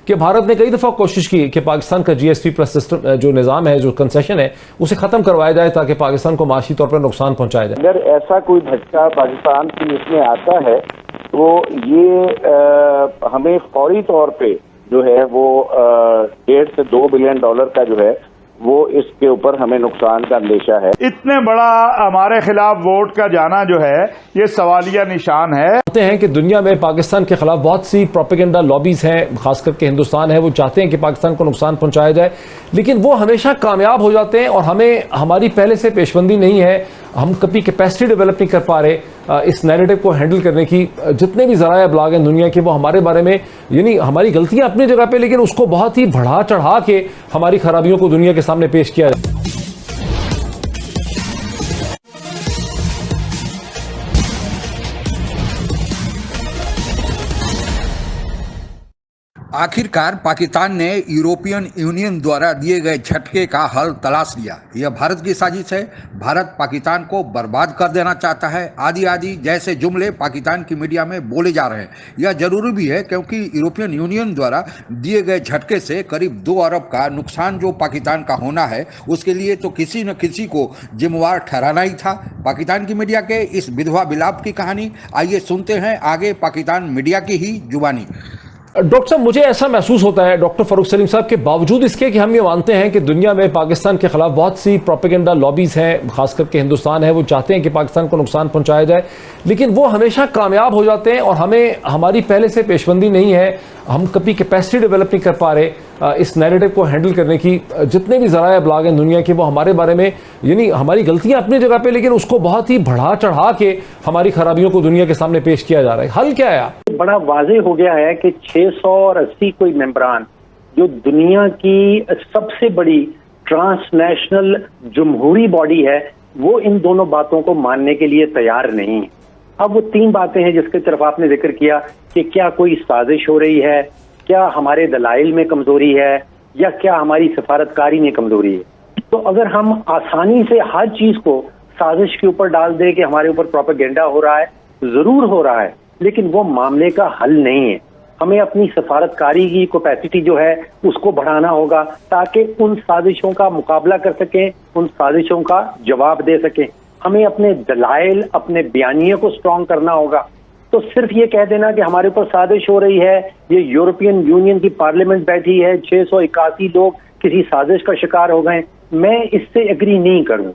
कि भारत ने कई दफा कोशिश की कि पाकिस्तान का GSP प्लस सिस्टम जो निज़ाम है, जो कंसेशन है, उसे खत्म करवाया जाए ताकि पाकिस्तान को माशी तौर पर नुकसान पहुंचाया जाए। अगर ऐसा कोई झटका पाकिस्तान की इसमें आता है तो ये हमें फौरी तौर पे जो है वो 1.5 से 2 बिलियन डॉलर का जो है वो इसके ऊपर हमें नुकसान का अंदेशा है। इतने बड़ा हमारे खिलाफ वोट का जाना जो है ये सवालिया निशान है। चाहते हैं कि दुनिया में पाकिस्तान के खिलाफ बहुत सी प्रोपेगेंडा लॉबीज हैं, खास करके हिंदुस्तान है, वो चाहते हैं कि पाकिस्तान को नुकसान पहुंचाया जाए, लेकिन वो हमेशा कामयाब हो जाते हैं और हमें हमारी पहले से पेशबंदी नहीं है, हम कभी कैपेसिटी डेवलप नहीं कर पा रहे इस नैरेटिव को हैंडल करने की। जितने भी ज़राए अबलाग हैं दुनिया के, वो हमारे बारे में, यानी हमारी गलतियां अपनी जगह पे, लेकिन उसको बहुत ही बढ़ा चढ़ा के हमारी खराबियों को दुनिया के सामने पेश किया जाए। आखिरकार पाकिस्तान ने यूरोपियन यूनियन द्वारा दिए गए झटके का हल तलाश लिया। यह भारत की साजिश है, भारत पाकिस्तान को बर्बाद कर देना चाहता है, आदि आदि जैसे जुमले पाकिस्तान की मीडिया में बोले जा रहे हैं। यह जरूरी भी है क्योंकि यूरोपियन यूनियन द्वारा दिए गए झटके से करीब 2 अरब का नुकसान जो पाकिस्तान का होना है, उसके लिए तो किसी न किसी को जिम्मेवार ठहराना ही था। पाकिस्तान की मीडिया के इस विधवा विलाप की कहानी आइए सुनते हैं आगे पाकिस्तान मीडिया की ही जुबानी। डॉक्टर साहब, मुझे ऐसा महसूस होता है डॉक्टर फारूक सलीम साहब के बावजूद इसके कि हम ये मानते हैं कि दुनिया में पाकिस्तान के खिलाफ बहुत सी प्रोपेगेंडा लॉबीज हैं, खास करके हिंदुस्तान है, वो चाहते हैं कि पाकिस्तान को नुकसान पहुंचाया जाए, लेकिन वो हमेशा कामयाब हो जाते हैं और हमें हमारी पहले से पेशबंदी नहीं है, हम कभी कैपेसिटी डेवलप नहीं कर पा रहे इस नैरेटिव को हैंडल करने की। जितने भी ज़राए अबलाग हैं दुनिया के, वो हमारे बारे में, यानी हमारी गलतियां अपनी जगह पे, लेकिन उसको बहुत ही बढ़ा चढ़ा के हमारी खराबियों को दुनिया के सामने पेश किया जा रहा है। हल क्या है? बड़ा वाज़ेह हो गया है कि 680 कोई मेंबरान जो दुनिया की सबसे बड़ी ट्रांसनेशनल जमहूरी बॉडी है, वो इन दोनों बातों को मानने के लिए तैयार नहीं है। अब वो 3 बातें हैं जिसके तरफ आपने जिक्र किया कि क्या कोई साजिश हो रही है, क्या हमारे दलाइल में कमजोरी है, या क्या हमारी सफारतकारी में कमजोरी है। तो अगर हम आसानी से हर चीज को साजिश के ऊपर डाल दें कि हमारे ऊपर प्रोपेगेंडा हो रहा है, जरूर हो रहा है, लेकिन वो मामले का हल नहीं है। हमें अपनी सफारतकारी की कैपेसिटी जो है उसको बढ़ाना होगा ताकि उन साजिशों का मुकाबला कर सकें, उन साजिशों का जवाब दे सकें। हमें अपने दलाइल, अपने बयानिए को स्ट्रॉन्ग करना होगा। तो सिर्फ ये कह देना कि हमारे ऊपर साजिश हो रही है, ये यूरोपियन यूनियन की पार्लियामेंट बैठी है, 681 लोग किसी साजिश का शिकार हो गए, मैं इससे एग्री नहीं करूं।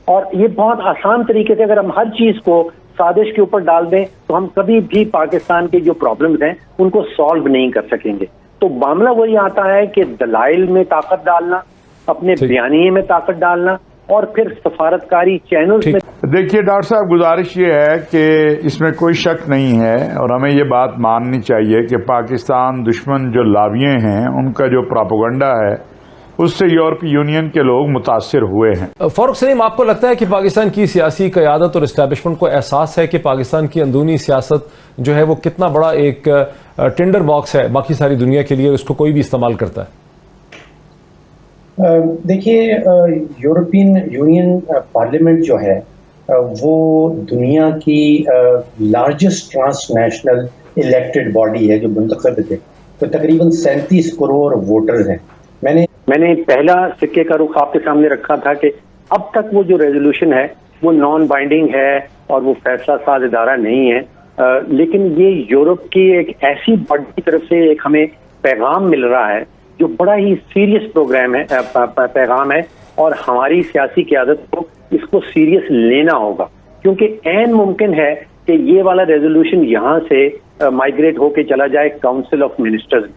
और ये बहुत आसान तरीके से अगर हम हर चीज को साजिश के ऊपर डाल दें तो हम कभी भी पाकिस्तान के जो प्रॉब्लम्स हैं उनको सॉल्व नहीं कर सकेंगे। तो मामला वही आता है कि दलाइल में ताकत डालना, अपने बयानिए में ताकत डालना, और फिर सफारतकारी चैनल्स में। देखिए डॉक्टर साहब, गुजारिश ये है कि इसमें कोई शक नहीं है और हमें ये बात माननी चाहिए कि पाकिस्तान दुश्मन जो लाविये हैं, उनका जो प्रोपेगेंडा है, उससे यूरोपीय यूनियन के लोग मुतासिर हुए हैं। फारूक सलीम, आपको लगता है कि पाकिस्तान की सियासी क़यादत और इस्टेब्लिशमेंट को एहसास है कि पाकिस्तान की अंदरूनी सियासत जो है वो कितना बड़ा एक टिंडर बॉक्स है बाकी सारी दुनिया के लिए, उसको कोई भी इस्तेमाल करता है? देखिए, यूरोपियन यूनियन पार्लियामेंट जो है वो दुनिया की लार्जेस्ट ट्रांसनेशनल इलेक्टेड बॉडी है जो मुंतखब है। तो तकरीबन 37 करोड़ वोटर्स हैं। मैंने पहला सिक्के का रुख आपके सामने रखा था कि अब तक वो जो रेजोल्यूशन है वो नॉन बाइंडिंग है और वो फैसला साज इदारा नहीं है, लेकिन ये यूरोप की एक ऐसी बॉडी की तरफ से एक हमें पैगाम मिल रहा है जो बड़ा ही सीरियस पैगाम है, और हमारी सियासी क़यादत को इसको सीरियस लेना होगा, क्योंकि ऐन मुमकिन है कि ये वाला रेजोल्यूशन यहाँ से माइग्रेट होके चला जाए काउंसिल ऑफ मिनिस्टर्स।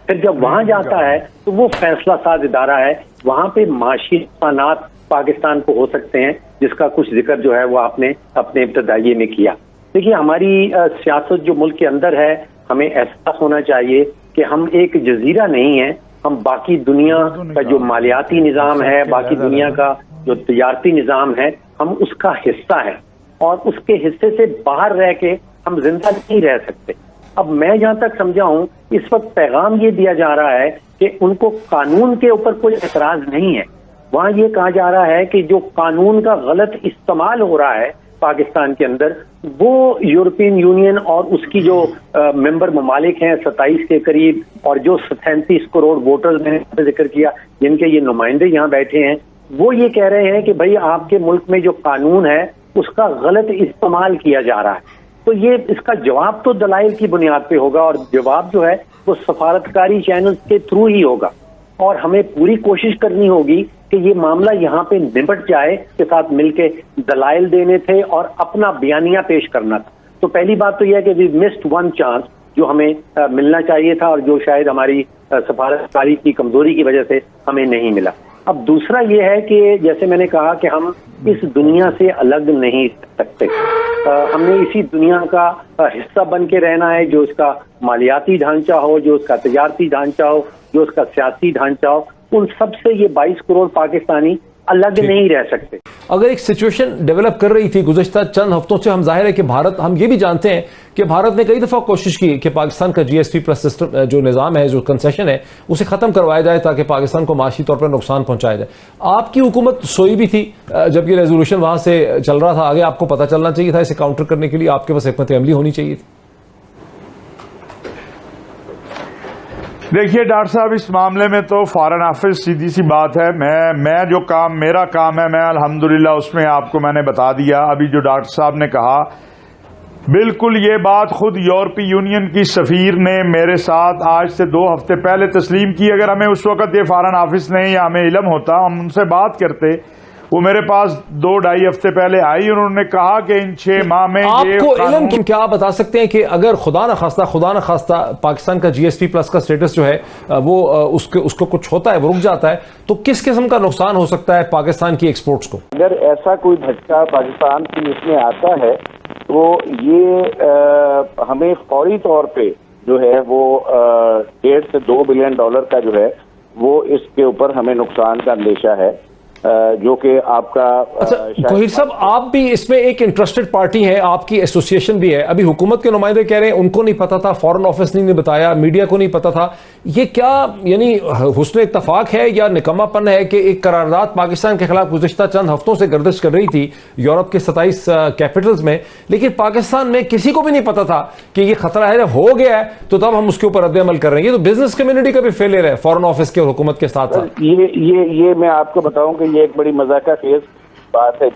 फिर जब वहां जाता है तो वो फैसला साज इदारा है, वहां पे माशी नुकसानात पाकिस्तान को हो सकते हैं, जिसका कुछ जिक्र जो है वो आपने अपने इब्तदाइये में किया। देखिए, हमारी सियासत जो मुल्क के अंदर है, हमें एहसास होना चाहिए कि हम एक जजीरा नहीं है, हम बाकी दुनिया का जो मालियाती निज़ाम है, बाकी दुनिया का जो तजारती निज़ाम है, हम उसका हिस्सा है, और उसके हिस्से से बाहर रह के हम जिंदा नहीं रह सकते। अब मैं जहां तक समझा हूं, इस वक्त पैगाम ये दिया जा रहा है कि उनको कानून के ऊपर कोई एतराज नहीं है। वहां ये कहा जा रहा है कि जो कानून का गलत इस्तेमाल हो रहा है पाकिस्तान के अंदर, वो यूरोपियन यूनियन और उसकी जो मेंबर ममालिक हैं 27 के करीब, और जो 37 करोड़ वोटर्स मैंने जिक्र किया जिनके ये नुमाइंदे यहाँ बैठे हैं, वो ये कह रहे हैं कि भाई आपके मुल्क में जो कानून है उसका गलत इस्तेमाल किया जा रहा है। तो ये इसका जवाब तो दलाइल की बुनियाद पे होगा, और जवाब जो है वो सफारतकारी चैनल के थ्रू ही होगा, और हमें पूरी कोशिश करनी होगी कि ये मामला यहाँ पे निपट जाए, के साथ मिलके दलाइल देने थे और अपना बयानिया पेश करना था। तो पहली बात तो यह है कि वी मिस्ड वन चांस जो हमें मिलना चाहिए था, और जो शायद हमारी सफारतकारी की कमजोरी की वजह से हमें नहीं मिला। अब दूसरा ये है कि जैसे मैंने कहा कि हम इस दुनिया से अलग नहीं सकते, हमने इसी दुनिया का हिस्सा बन के रहना है, जो उसका मालियाती ढांचा हो, जो उसका तजारती ढांचा हो, जो उसका सियासी ढांचा हो, उन सब से ये 22 करोड़ पाकिस्तानी अलग नहीं रह सकते। अगर एक सिचुएशन डेवलप कर रही थी गुज़िश्ता चंद हफ्तों से, हम जाहिर है कि भारत, हम ये भी जानते हैं कि भारत ने कई दफ़ा कोशिश की कि पाकिस्तान का GSP प्लस सिस्टम जो निज़ाम है, जो कंसेशन है, उसे ख़त्म करवाया जाए ताकि पाकिस्तान को माशी तौर पर नुकसान पहुंचाया जाए। आपकी हुकूमत सोई भी थी जब ये रेजोल्यूशन वहां से चल रहा था, आगे आपको पता चलना चाहिए था, इसे काउंटर करने के लिए आपके पास हिकमत अमली होनी चाहिए थी। देखिए डॉक्टर साहब, इस मामले में तो फॉरेन ऑफिस, सीधी सी बात है, मैं जो काम, मेरा काम है, मैं अल्हम्दुलिल्लाह उसमें आपको मैंने बता दिया। अभी जो डॉक्टर साहब ने कहा, बिल्कुल ये बात खुद यूरोपीय यूनियन की सफीर ने मेरे साथ आज से 2 हफ्ते पहले तस्लीम की। अगर हमें उस वक्त ये फॉरेन ऑफिस नहीं या हमें इल्म होता, हम उनसे बात करते। वो मेरे पास 2-2.5 हफ्ते पहले आई, उन्होंने कहा कि इन 6 माह में आपको इल्म, क्या आप बता सकते हैं कि अगर खुदा न खास्ता पाकिस्तान का GSP प्लस का स्टेटस जो है वो उसको कुछ होता है, वो रुक जाता है, तो किस किस्म का नुकसान हो सकता है पाकिस्तान की एक्सपोर्ट्स को? अगर ऐसा कोई झटका पाकिस्तान की इसमें आता है तो ये हमें फौरी तौर पे जो है वो 1.5 से 2 बिलियन डॉलर का जो है वो इसके ऊपर हमें नुकसान का अंदेशा है, जो कि आपका गोहिर साहब, आप भी इसमें एक इंटरेस्टेड पार्टी है, आपकी एसोसिएशन भी है। अभी हुकूमत के नुमाइंदे कह रहे हैं उनको नहीं पता था, फॉरेन ऑफिस ने बताया, मीडिया को नहीं पता था। ये क्या यानी हुस्न इत्तफाक है या निकम्मापन है कि एक करारदाद पाकिस्तान के खिलाफ गुज़िश्ता चंद हफ्तों से गर्दिश कर रही थी यूरोप के 27 कैपिटल्स में, लेकिन पाकिस्तान में किसी को भी नहीं पता था कि ये खतरा है, जब हो गया है तो तब हम उसके ऊपर रद्द-ए-अमल कर रहे हैं। ये तो बिजनेस कम्युनिटी का भी फेलियर है, फॉरेन ऑफिस के और हुकूमत के साथ साथ। ये मैं आपको बताऊं कि ये एक बड़ी मजाक खेज बात है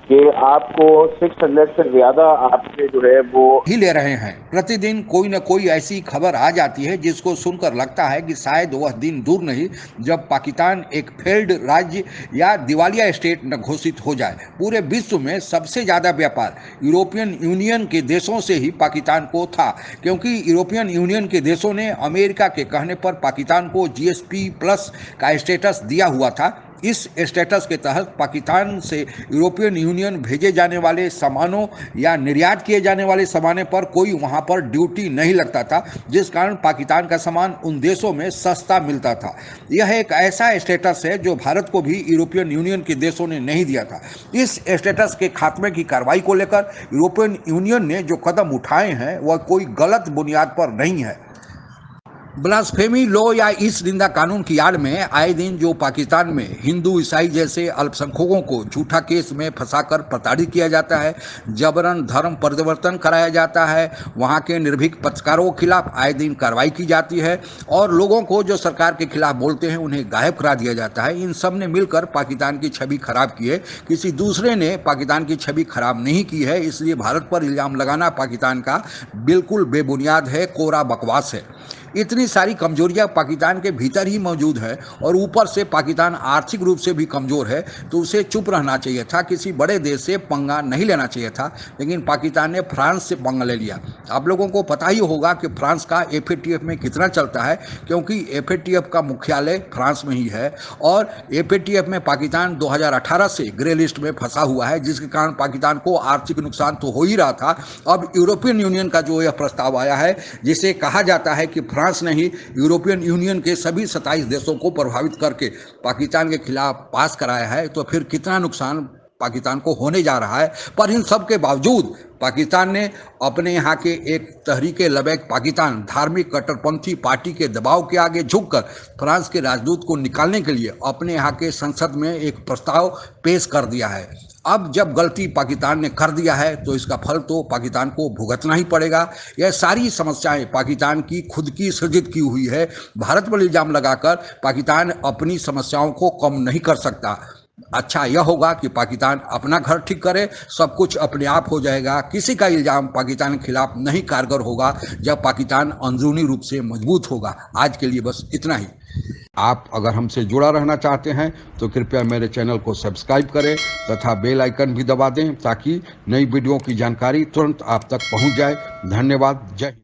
कि आपको 600 से ज्यादा आपके जो है वो ही ले रहे हैं। प्रतिदिन कोई न कोई ऐसी खबर आ जाती है जिसको सुनकर लगता है कि शायद वह दिन दूर नहीं जब पाकिस्तान एक फेल्ड राज्य या दिवालिया स्टेट न घोषित हो जाए। पूरे विश्व में सबसे ज्यादा व्यापार यूरोपियन यूनियन के देशों से ही पाकिस्तान को था, क्योंकि यूरोपियन यूनियन के देशों ने अमेरिका के कहने पर पाकिस्तान को GSP प्लस का स्टेटस दिया हुआ था। इस स्टेटस के तहत पाकिस्तान से यूरोपियन यूनियन भेजे जाने वाले सामानों या निर्यात किए जाने वाले सामानों पर कोई वहां पर ड्यूटी नहीं लगता था, जिस कारण पाकिस्तान का सामान उन देशों में सस्ता मिलता था। यह एक ऐसा स्टेटस है जो भारत को भी यूरोपियन यूनियन के देशों ने नहीं दिया था। इस स्टेटस के खात्मे की कार्रवाई को लेकर यूरोपियन यूनियन ने जो कदम उठाए हैं वह कोई गलत बुनियाद पर नहीं है। ब्लास्फेमी लॉ या इस निंदा कानून की आड़ में आए दिन जो पाकिस्तान में हिंदू ईसाई जैसे अल्पसंख्यकों को झूठा केस में फंसाकर प्रताड़ित किया जाता है, जबरन धर्म परिवर्तन कराया जाता है, वहां के निर्भीक पत्रकारों के खिलाफ आए दिन कार्रवाई की जाती है और लोगों को जो सरकार के खिलाफ बोलते हैं उन्हें गायब करा दिया जाता है, इन सब ने मिलकर पाकिस्तान की छवि खराब की है। किसी दूसरे ने पाकिस्तान की छवि खराब नहीं की है, इसलिए भारत पर इल्ज़ाम लगाना पाकिस्तान का बिल्कुल बेबुनियाद है, कोरा बकवास है। इतनी सारी कमजोरियां पाकिस्तान के भीतर ही मौजूद है और ऊपर से पाकिस्तान आर्थिक रूप से भी कमज़ोर है, तो उसे चुप रहना चाहिए था, किसी बड़े देश से पंगा नहीं लेना चाहिए था। लेकिन पाकिस्तान ने फ्रांस से पंगा ले लिया। आप लोगों को पता ही होगा कि फ्रांस का FATF में कितना चलता है, क्योंकि FATF का मुख्यालय फ्रांस में ही है और FATF में पाकिस्तान 2018 से ग्रे लिस्ट में फंसा हुआ है, जिसके कारण पाकिस्तान को आर्थिक नुकसान तो हो ही रहा था। अब यूरोपियन यूनियन का जो यह प्रस्ताव आया है, जिसे कहा जाता है कि फ्रांस ने ही यूरोपियन यूनियन के सभी 27 देशों को प्रभावित करके पाकिस्तान के खिलाफ पास कराया है, तो फिर कितना नुकसान पाकिस्तान को होने जा रहा है। पर इन सब के बावजूद पाकिस्तान ने अपने यहाँ के एक तहरीके लबैक पाकिस्तान धार्मिक कट्टरपंथी पार्टी के दबाव के आगे झुककर फ्रांस के राजदूत को निकालने के लिए अपने यहाँ के संसद में एक प्रस्ताव पेश कर दिया है। अब जब गलती पाकिस्तान ने कर दिया है तो इसका फल तो पाकिस्तान को भुगतना ही पड़ेगा। यह सारी समस्याएं पाकिस्तान की खुद की सृजित की हुई है। भारत पर इल्जाम लगाकर पाकिस्तान अपनी समस्याओं को कम नहीं कर सकता। अच्छा यह होगा कि पाकिस्तान अपना घर ठीक करे, सब कुछ अपने आप हो जाएगा। किसी का इल्जाम पाकिस्तान के खिलाफ नहीं कारगर होगा जब पाकिस्तान अंदरूनी रूप से मजबूत होगा। आज के लिए बस इतना ही। आप अगर हमसे जुड़ा रहना चाहते हैं तो कृपया मेरे चैनल को सब्सक्राइब करें तथा बेल आइकन भी दबा दें ताकि नई वीडियो की जानकारी तुरंत आप तक पहुंच जाए। धन्यवाद। जय हिंद।